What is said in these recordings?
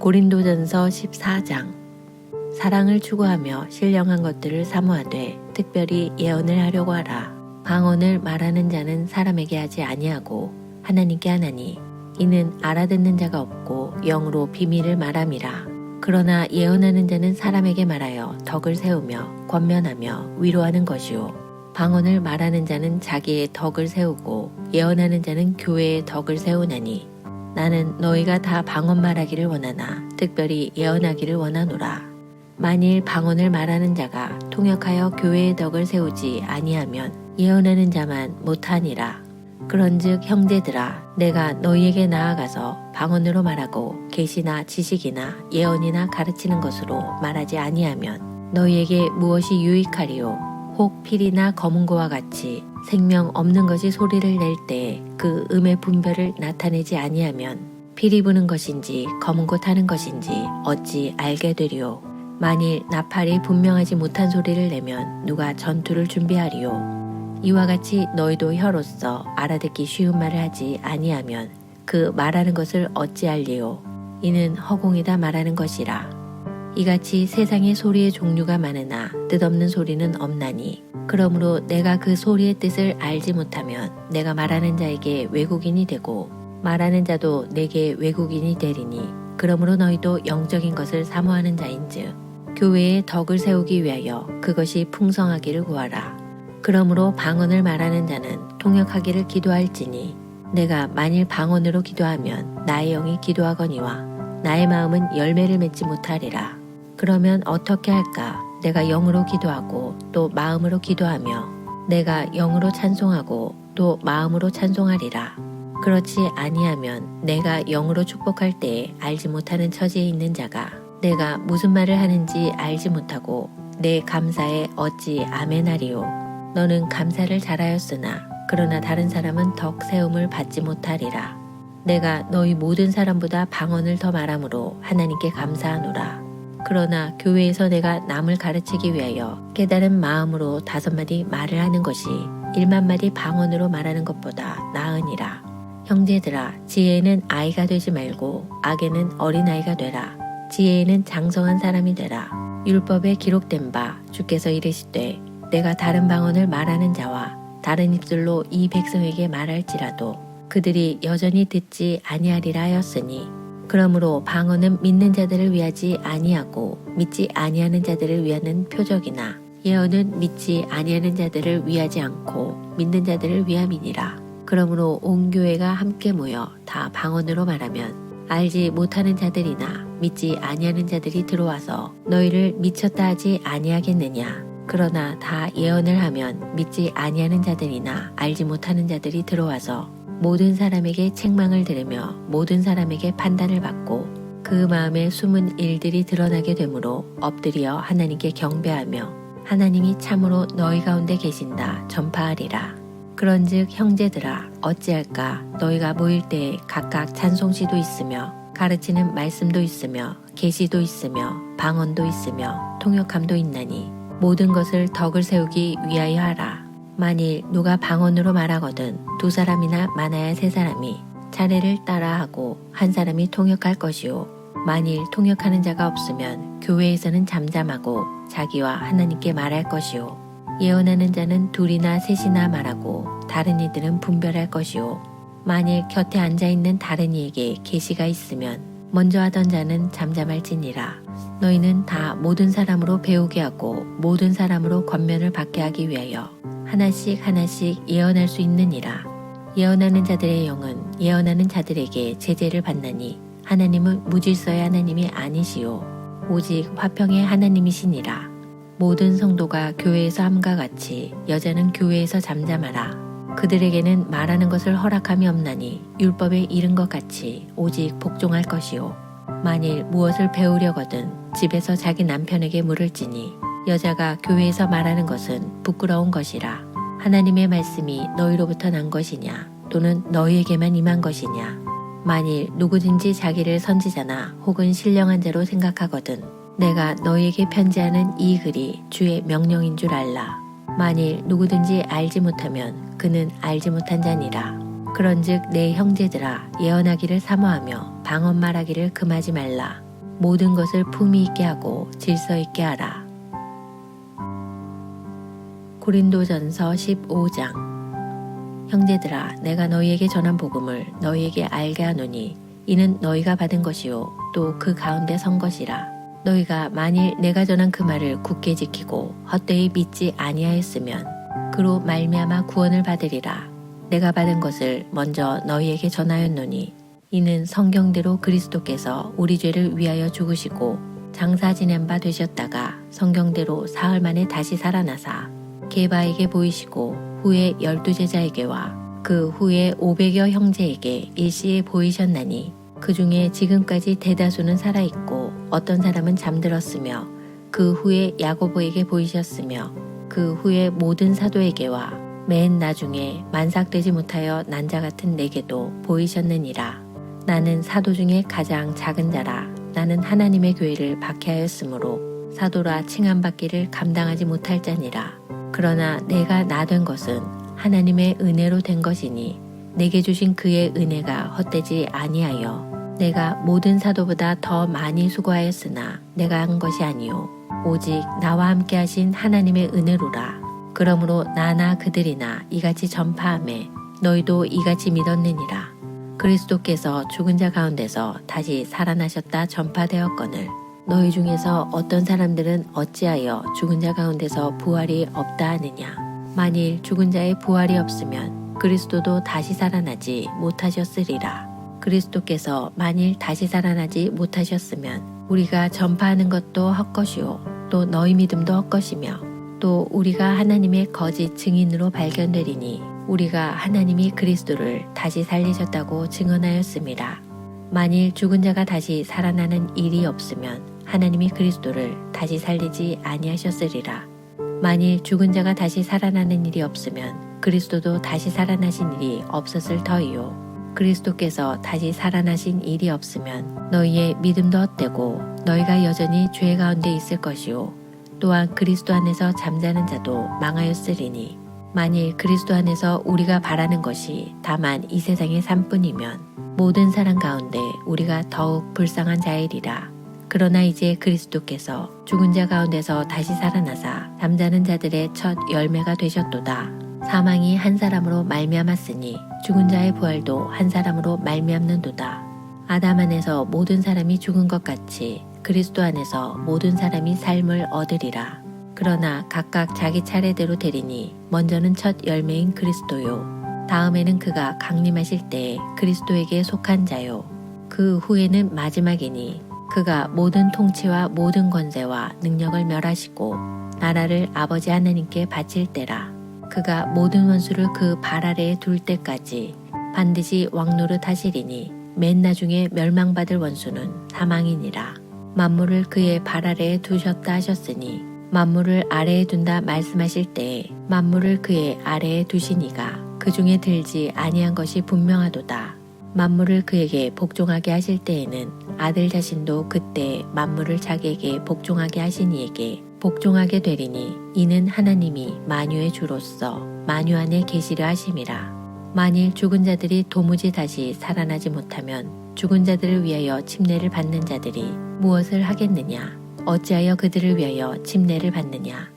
고린도전서 14장. 사랑을 추구하며 신령한 것들을 사모하되 특별히 예언을 하려고 하라. 방언을 말하는 자는 사람에게 하지 아니하고 하나님께 하나니 이는 알아듣는 자가 없고 영으로 비밀을 말함이라. 그러나 예언하는 자는 사람에게 말하여 덕을 세우며 권면하며 위로하는 것이요, 방언을 말하는 자는 자기의 덕을 세우고 예언하는 자는 교회의 덕을 세우나니 나는 너희가 다 방언 말하기를 원하나 특별히 예언하기를 원하노라. 만일 방언을 말하는 자가 통역하여 교회의 덕을 세우지 아니하면 예언하는 자만 못하니라. 그런즉 형제들아, 내가 너희에게 나아가서 방언으로 말하고 계시나 지식이나 예언이나 가르치는 것으로 말하지 아니하면 너희에게 무엇이 유익하리요? 혹 필이나 검은고와 같이 생명 없는 것이 소리를 낼 때에 그 음의 분별을 나타내지 아니하면 필이 부는 것인지 검은고 타는 것인지 어찌 알게 되리요? 만일 나팔이 분명하지 못한 소리를 내면 누가 전투를 준비하리요? 이와 같이 너희도 혀로서 알아듣기 쉬운 말을 하지 아니하면 그 말하는 것을 어찌 알리요? 이는 허공이다 말하는 것이라. 이같이 세상에 소리의 종류가 많으나 뜻없는 소리는 없나니 그러므로 내가 그 소리의 뜻을 알지 못하면 내가 말하는 자에게 외국인이 되고 말하는 자도 내게 외국인이 되리니 그러므로 너희도 영적인 것을 사모하는 자인즉 교회의 덕을 세우기 위하여 그것이 풍성하기를 구하라. 그러므로 방언을 말하는 자는 통역하기를 기도할지니 내가 만일 방언으로 기도하면 나의 영이 기도하거니와 나의 마음은 열매를 맺지 못하리라. 그러면 어떻게 할까? 내가 영으로 기도하고 또 마음으로 기도하며 내가 영으로 찬송하고 또 마음으로 찬송하리라. 그렇지 아니하면 내가 영으로 축복할 때에 알지 못하는 처지에 있는 자가 내가 무슨 말을 하는지 알지 못하고 내 감사에 어찌 아멘하리요? 너는 감사를 잘하였으나 그러나 다른 사람은 덕 세움을 받지 못하리라. 내가 너희 모든 사람보다 방언을 더 말함으로 하나님께 감사하노라. 그러나 교회에서 내가 남을 가르치기 위하여 깨달은 마음으로 5마디 말을 하는 것이 1만마디 방언으로 말하는 것보다 나으니라. 형제들아, 지혜에는 아이가 되지 말고 악에는 어린아이가 되라. 지혜에는 장성한 사람이 되라. 율법에 기록된 바 주께서 이르시되 내가 다른 방언을 말하는 자와 다른 입술로 이 백성에게 말할지라도 그들이 여전히 듣지 아니하리라 하였으니 그러므로 방언은 믿는 자들을 위하지 아니하고 믿지 아니하는 자들을 위하는 표적이나 예언은 믿지 아니하는 자들을 위하지 않고 믿는 자들을 위함이니라. 그러므로 온 교회가 함께 모여 다 방언으로 말하면 알지 못하는 자들이나 믿지 아니하는 자들이 들어와서 너희를 미쳤다 하지 아니하겠느냐? 그러나 다 예언을 하면 믿지 아니하는 자들이나 알지 못하는 자들이 들어와서 모든 사람에게 책망을 들으며 모든 사람에게 판단을 받고 그 마음에 숨은 일들이 드러나게 되므로 엎드려 하나님께 경배하며 하나님이 참으로 너희 가운데 계신다 전파하리라. 그런즉 형제들아, 어찌할까? 너희가 모일 때에 각각 찬송시도 있으며 가르치는 말씀도 있으며 계시도 있으며 방언도 있으며 통역함도 있나니 모든 것을 덕을 세우기 위하여 하라. 만일 누가 방언으로 말하거든 2사람이나 많아야 3사람이 차례를 따라하고 1사람이 통역할 것이요, 만일 통역하는 자가 없으면 교회에서는 잠잠하고 자기와 하나님께 말할 것이요, 예언하는 자는 2이나 3이나 말하고 다른 이들은 분별할 것이요, 만일 곁에 앉아있는 다른 이에게 계시가 있으면 먼저 하던 자는 잠잠할지니라. 너희는 다 모든 사람으로 배우게 하고 모든 사람으로 권면을 받게 하기 위하여 하나씩 하나씩 예언할 수 있느니라. 예언하는 자들의 영은 예언하는 자들에게 제재를 받나니 하나님은 무질서의 하나님이 아니시오 오직 화평의 하나님이시니라. 모든 성도가 교회에서 함과 같이 여자는 교회에서 잠잠하라. 그들에게는 말하는 것을 허락함이 없나니 율법에 이른 것 같이 오직 복종할 것이요, 만일 무엇을 배우려거든 집에서 자기 남편에게 물을지니 여자가 교회에서 말하는 것은 부끄러운 것이라. 하나님의 말씀이 너희로부터 난 것이냐 또는 너희에게만 임한 것이냐? 만일 누구든지 자기를 선지자나 혹은 신령한 자로 생각하거든 내가 너희에게 편지하는 이 글이 주의 명령인 줄 알라. 만일 누구든지 알지 못하면 그는 알지 못한 자니라. 그런즉 내 형제들아, 예언하기를 사모하며 방언 말하기를 금하지 말라. 모든 것을 품위 있게 하고 질서 있게 하라. 고린도전서 15장. 형제들아, 내가 너희에게 전한 복음을 너희에게 알게 하노니 이는 너희가 받은 것이요 또 그 가운데 선 것이라. 너희가 만일 내가 전한 그 말을 굳게 지키고 헛되이 믿지 아니하였으면 그로 말미암아 구원을 받으리라. 내가 받은 것을 먼저 너희에게 전하였노니 이는 성경대로 그리스도께서 우리 죄를 위하여 죽으시고 장사 지낸 바 되셨다가 성경대로 사흘 만에 다시 살아나사 게바에게 보이시고 후에 12제자에게와 그 후에 500여 형제에게 일시에 보이셨나니 그 중에 지금까지 대다수는 살아있고 어떤 사람은 잠들었으며 그 후에 야고보에게 보이셨으며 그 후에 모든 사도에게와 맨 나중에 만삭되지 못하여 난 자 같은 내게도 보이셨느니라. 나는 사도 중에 가장 작은 자라. 나는 하나님의 교회를 박해하였으므로 사도라 칭함받기를 감당하지 못할 자니라. 그러나 내가 나 된 것은 하나님의 은혜로 된 것이니 내게 주신 그의 은혜가 헛되지 아니하여 내가 모든 사도보다 더 많이 수고하였으나 내가 한 것이 아니요 오직 나와 함께 하신 하나님의 은혜로라. 그러므로 나나 그들이나 이같이 전파하매 너희도 이같이 믿었느니라. 그리스도께서 죽은 자 가운데서 다시 살아나셨다 전파되었거늘 너희 중에서 어떤 사람들은 어찌하여 죽은 자 가운데서 부활이 없다 하느냐. 만일 죽은 자의 부활이 없으면 그리스도도 다시 살아나지 못하셨으리라. 그리스도께서 만일 다시 살아나지 못하셨으면 우리가 전파하는 것도 헛것이요 또 너희 믿음도 헛것이며 또 우리가 하나님의 거짓 증인으로 발견되리니 우리가 하나님이 그리스도를 다시 살리셨다고 증언하였습니다. 만일 죽은 자가 다시 살아나는 일이 없으면 하나님이 그리스도를 다시 살리지 아니하셨으리라. 만일 죽은 자가 다시 살아나는 일이 없으면 그리스도도 다시 살아나신 일이 없었을 터이요. 그리스도께서 다시 살아나신 일이 없으면 너희의 믿음도 헛되고 너희가 여전히 죄 가운데 있을 것이요. 또한 그리스도 안에서 잠자는 자도 망하였으리니 만일 그리스도 안에서 우리가 바라는 것이 다만 이 세상의 삶뿐이면 모든 사람 가운데 우리가 더욱 불쌍한 자이리라. 그러나 이제 그리스도께서 죽은 자 가운데서 다시 살아나사 잠자는 자들의 첫 열매가 되셨도다. 사망이 한 사람으로 말미암았으니 죽은 자의 부활도 한 사람으로 말미암는도다. 아담 안에서 모든 사람이 죽은 것 같이 그리스도 안에서 모든 사람이 삶을 얻으리라. 그러나 각각 자기 차례대로 되리니 먼저는 첫 열매인 그리스도요. 다음에는 그가 강림하실 때에 그리스도에게 속한 자요. 그 후에는 마지막이니 그가 모든 통치와 모든 권세와 능력을 멸하시고 나라를 아버지 하나님께 바칠 때라. 그가 모든 원수를 그 발 아래에 둘 때까지 반드시 왕노릇 하시리니 맨 나중에 멸망받을 원수는 사망이니라. 만물을 그의 발 아래에 두셨다 하셨으니 만물을 아래에 둔다 말씀하실 때에 만물을 그의 아래에 두시니가 그 중에 들지 아니한 것이 분명하도다. 만물을 그에게 복종하게 하실 때에는 아들 자신도 그때 만물을 자기에게 복종하게 하신 이에게 복종하게 되리니 이는 하나님이 만유의 주로서 만유 안에 계시려 하심이라. 만일 죽은 자들이 도무지 다시 살아나지 못하면 죽은 자들을 위하여 침례를 받는 자들이 무엇을 하겠느냐? 어찌하여 그들을 위하여 침례를 받느냐?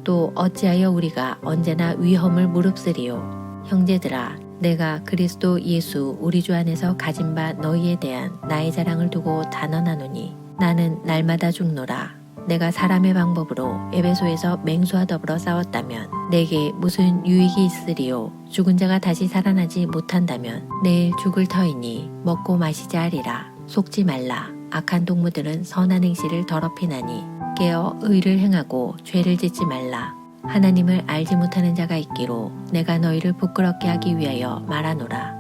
또 어찌하여 우리가 언제나 위험을 무릅쓰리요? 형제들아, 내가 그리스도 예수 우리 주 안에서 가진 바 너희에 대한 나의 자랑을 두고 단언하노니 나는 날마다 죽노라. 내가 사람의 방법으로 에베소에서 맹수와 더불어 싸웠다면 내게 무슨 유익이 있으리요? 죽은 자가 다시 살아나지 못한다면 내일 죽을 터이니 먹고 마시자 하리라. 속지 말라. 악한 동무들은 선한 행실을 더럽히나니 깨어 의를 행하고 죄를 짓지 말라. 하나님을 알지 못하는 자가 있기로 내가 너희를 부끄럽게 하기 위하여 말하노라.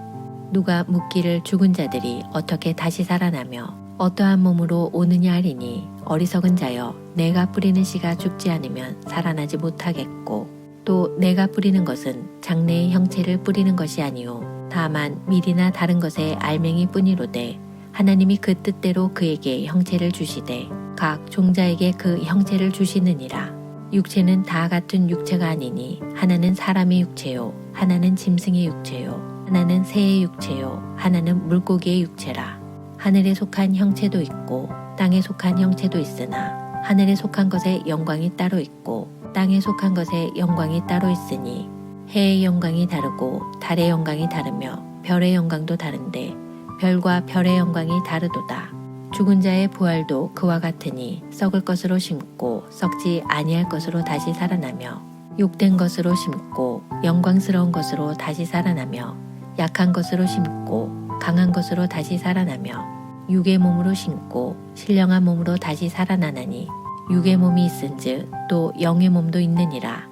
누가 묻기를 죽은 자들이 어떻게 다시 살아나며 어떠한 몸으로 오느냐 하리니 어리석은 자여, 내가 뿌리는 씨가 죽지 않으면 살아나지 못하겠고 또 내가 뿌리는 것은 장래의 형체를 뿌리는 것이 아니요 다만 밀이나 다른 것의 알맹이 뿐이로되 하나님이 그 뜻대로 그에게 형체를 주시되 각 종자에게 그 형체를 주시느니라. 육체는 다 같은 육체가 아니니 하나는 사람의 육체요 하나는 짐승의 육체요 하나는 새의 육체요 하나는 물고기의 육체라. 하늘에 속한 형체도 있고 땅에 속한 형체도 있으나 하늘에 속한 것의 영광이 따로 있고 땅에 속한 것의 영광이 따로 있으니 해의 영광이 다르고 달의 영광이 다르며 별의 영광도 다른데 별과 별의 영광이 다르도다. 죽은 자의 부활도 그와 같으니 썩을 것으로 심고 썩지 아니할 것으로 다시 살아나며 욕된 것으로 심고 영광스러운 것으로 다시 살아나며 약한 것으로 심고 강한 것으로 다시 살아나며 육의 몸으로 심고 신령한 몸으로 다시 살아나나니 육의 몸이 있은즉 또 영의 몸도 있느니라.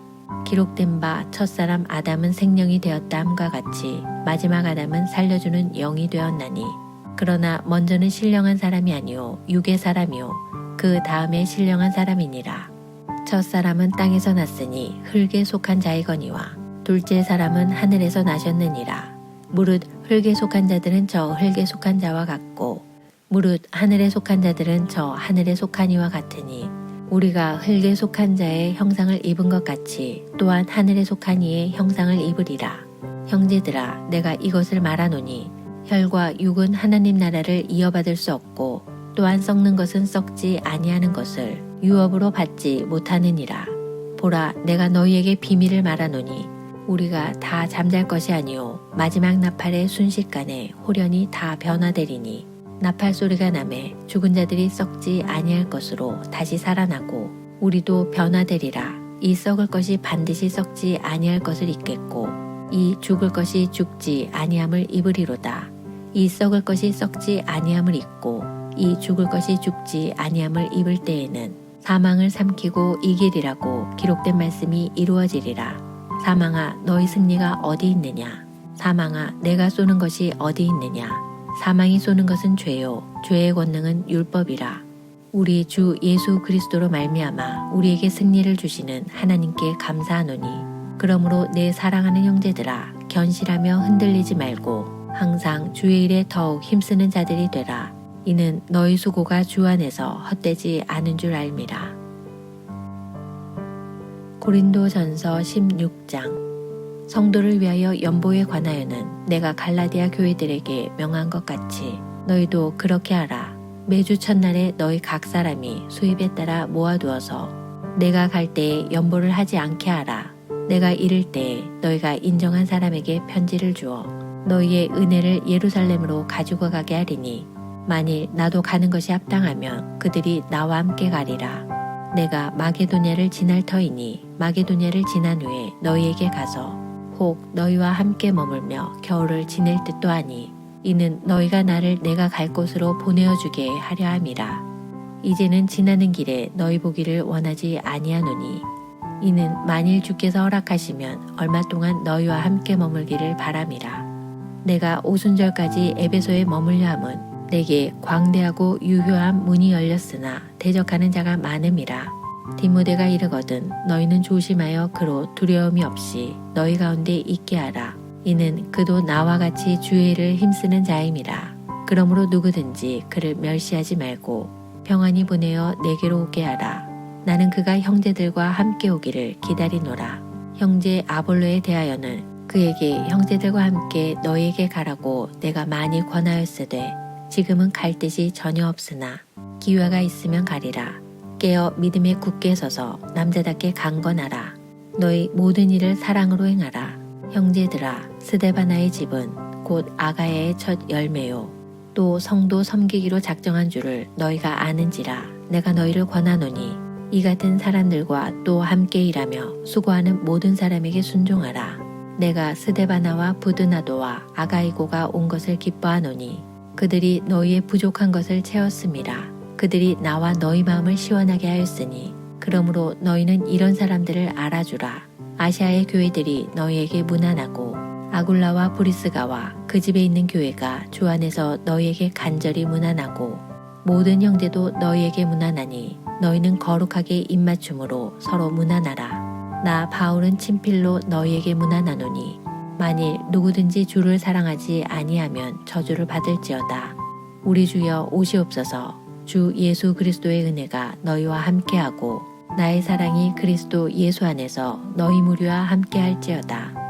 기록된 바 첫사람 아담은 생명이 되었다 함과 같이 마지막 아담은 살려주는 영이 되었나니 그러나 먼저는 신령한 사람이 아니요 육의 사람이요 그 다음에 신령한 사람이니라. 첫사람은 땅에서 났으니 흙에 속한 자이거니와 둘째 사람은 하늘에서 나셨느니라. 무릇 흙에 속한 자들은 저 흙에 속한 자와 같고 무릇 하늘에 속한 자들은 저 하늘에 속한 이와 같으니 우리가 흙에 속한 자의 형상을 입은 것 같이 또한 하늘에 속한 이의 형상을 입으리라. 형제들아 내가 이것을 말하노니 혈과 육은 하나님 나라를 이어받을 수 없고 또한 썩는 것은 썩지 아니하는 것을 유업으로 받지 못하느니라. 보라 내가 너희에게 비밀을 말하노니 우리가 다 잠잘 것이 아니요 마지막 나팔의 순식간에 홀연히 다 변화되리니 나팔 소리가 나매 죽은 자들이 썩지 아니할 것으로 다시 살아나고 우리도 변화되리라. 이 썩을 것이 반드시 썩지 아니할 것을 입겠고 이 죽을 것이 죽지 아니함을 입으리로다. 이 썩을 것이 썩지 아니함을 입고 이 죽을 것이 죽지 아니함을 입을 때에는 사망을 삼키고 이기리라고 기록된 말씀이 이루어지리라. 사망아 너희 승리가 어디 있느냐? 사망아 내가 쏘는 것이 어디 있느냐? 사망이 쏘는 것은 죄요 죄의 권능은 율법이라. 우리 주 예수 그리스도로 말미암아 우리에게 승리를 주시는 하나님께 감사하노니 그러므로 내 사랑하는 형제들아 견실하며 흔들리지 말고 항상 주의 일에 더욱 힘쓰는 자들이 되라. 이는 너희 수고가 주 안에서 헛되지 않은 줄 알미라. 고린도전서 16장. 성도를 위하여 연보에 관하여는 내가 갈라디아 교회들에게 명한 것 같이 너희도 그렇게 하라. 매주 첫날에 너희 각 사람이 수입에 따라 모아두어서 내가 갈 때에 연보를 하지 않게 하라. 내가 이를 때에 너희가 인정한 사람에게 편지를 주어 너희의 은혜를 예루살렘으로 가지고 가게 하리니 만일 나도 가는 것이 합당하면 그들이 나와 함께 가리라. 내가 마게도냐를 지날 터이니 마게도냐를 지난 후에 너희에게 가서 혹 너희와 함께 머물며 겨울을 지낼 듯도 하니 이는 너희가 나를 내가 갈 곳으로 보내어 주게 하려 함이라. 이제는 지나는 길에 너희 보기를 원하지 아니하노니 이는 만일 주께서 허락하시면 얼마 동안 너희와 함께 머물기를 바람이라. 내가 오순절까지 에베소에 머물려 함은 내게 광대하고 유효한 문이 열렸으나 대적하는 자가 많음이라. 디모데가 이르거든 너희는 조심하여 그로 두려움이 없이 너희 가운데 있게 하라. 이는 그도 나와 같이 주의 일을 힘쓰는 자임이라. 그러므로 누구든지 그를 멸시하지 말고 평안히 보내어 내게로 오게 하라. 나는 그가 형제들과 함께 오기를 기다리노라. 형제 아볼로에 대하여는 그에게 형제들과 함께 너희에게 가라고 내가 많이 권하였으되 지금은 갈 뜻이 전혀 없으나 기회가 있으면 가리라. 깨어 믿음에 굳게 서서 남자답게 강건하라. 너희 모든 일을 사랑으로 행하라. 형제들아 스데바나의 집은 곧 아가야의 첫 열매요 또 성도 섬기기로 작정한 줄을 너희가 아는지라. 내가 너희를 권하노니 이 같은 사람들과 또 함께 일하며 수고하는 모든 사람에게 순종하라. 내가 스데바나와 부드나도와 아가이고가 온 것을 기뻐하노니 그들이 너희의 부족한 것을 채웠음이라. 그들이 나와 너희 마음을 시원하게 하였으니 그러므로 너희는 이런 사람들을 알아주라. 아시아의 교회들이 너희에게 문안하고 아굴라와 브리스가와 그 집에 있는 교회가 주 안에서 너희에게 간절히 문안하고 모든 형제도 너희에게 문안하니 너희는 거룩하게 입맞춤으로 서로 문안하라. 나 바울은 친필로 너희에게 문안하노니 만일 누구든지 주를 사랑하지 아니하면 저주를 받을지어다. 우리 주여 오시옵소서. 주 예수 그리스도의 은혜가 너희와 함께하고 나의 사랑이 그리스도 예수 안에서 너희 무리와 함께할지어다.